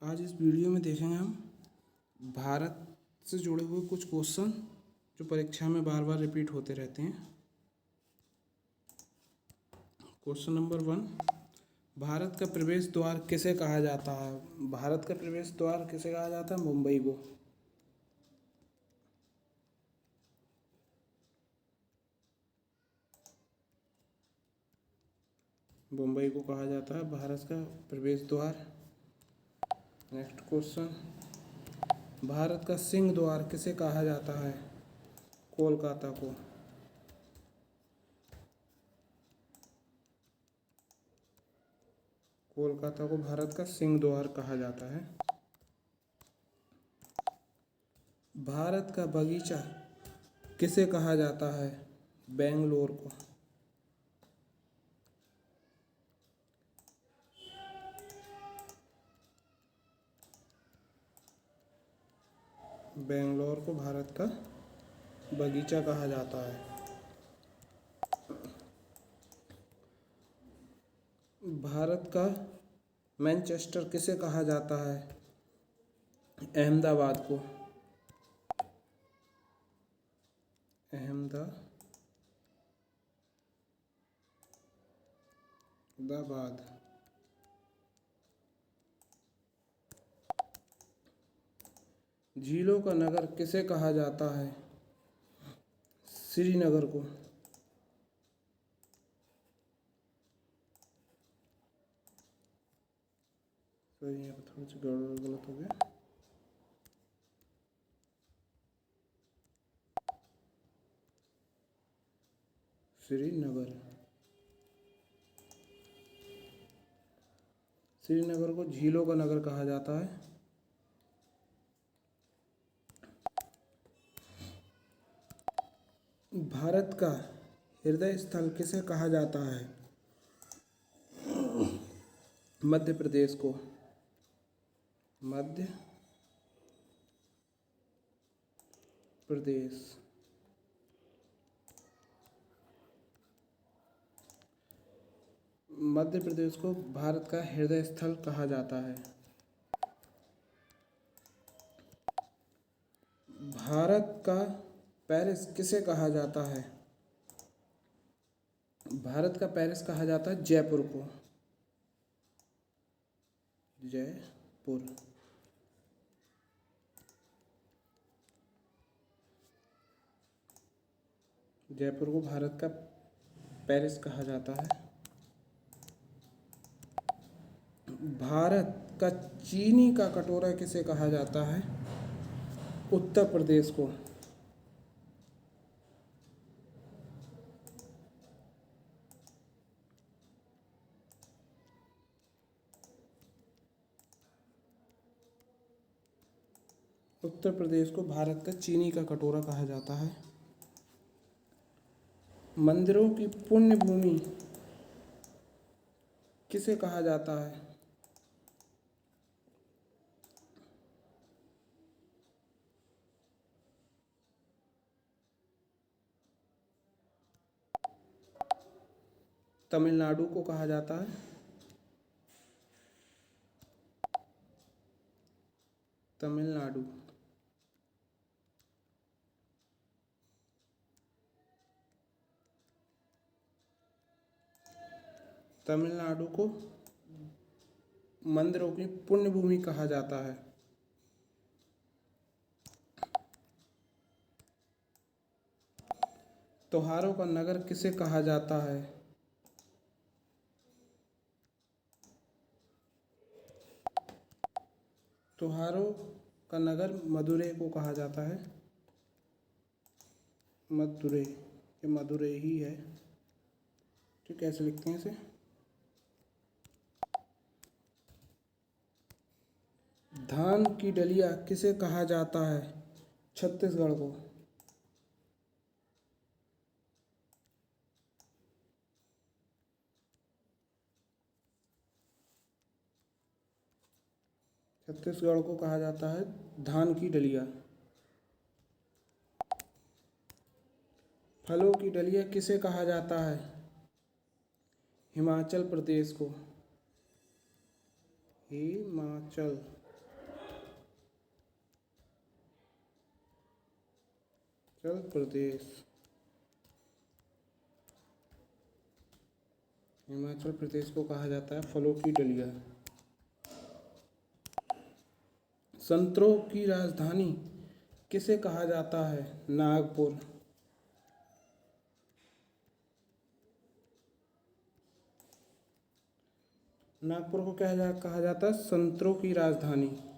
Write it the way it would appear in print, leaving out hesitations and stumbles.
आज इस वीडियो में देखेंगे हम भारत से जुड़े हुए कुछ क्वेश्चन जो परीक्षा में बार बार रिपीट होते रहते हैं। क्वेश्चन नंबर 1, भारत का प्रवेश द्वार किसे कहा जाता है? भारत का प्रवेश द्वार किसे कहा जाता है? मुंबई को। मुंबई को कहा जाता है भारत का प्रवेश द्वार। नेक्स्ट क्वेश्चन, भारत का सिंह द्वार किसे कहा जाता है? कोलकाता को। कोलकाता को भारत का सिंह द्वार कहा जाता है। भारत का बगीचा किसे कहा जाता है? बेंगलोर को। बेंगलोर को भारत का बगीचा कहा जाता है। भारत का मैनचेस्टर किसे कहा जाता है? अहमदाबाद को। अहमदाबाद। झीलों का नगर किसे कहा जाता है? श्रीनगर को। सही, यहाँ पर थोड़ा सा गलत हो गया। श्रीनगर। श्रीनगर को झीलों का नगर कहा जाता है। भारत का हृदय स्थल किसे कहा जाता है? मध्य प्रदेश को। मध्य प्रदेश। मध्य प्रदेश को भारत का हृदय स्थल कहा जाता है। भारत का पेरिस किसे कहा जाता है? भारत का पेरिस कहा जाता है जयपुर को। जयपुर। जयपुर को भारत का पेरिस कहा जाता है। भारत का चीनी का कटोरा किसे कहा जाता है? उत्तर प्रदेश को। उत्तर प्रदेश को भारत का चीनी का कटोरा कहा जाता है। मंदिरों की पुण्य भूमि किसे कहा जाता है? तमिलनाडु को कहा जाता है। तमिलनाडु। तमिलनाडु को मंदिरों की पुण्य भूमि कहा जाता है। त्योहारों का नगर किसे कहा जाता है? त्योहारों का नगर मदुरै को कहा जाता है। मदुरै, ये मदुरै ही है। ठीक, कैसे लिखते हैं इसे? धान की डलिया किसे कहा जाता है? छत्तीसगढ़ को। छत्तीसगढ़ को कहा जाता है धान की डलिया। फलों की डलिया किसे कहा जाता है? हिमाचल प्रदेश को। हिमाचल। प्रदेश। हिमाचल प्रदेश को कहा जाता है फलों की डलिया। संतरों की राजधानी किसे कहा जाता है? नागपुर। नागपुर को कहा जाता है संतरों की राजधानी।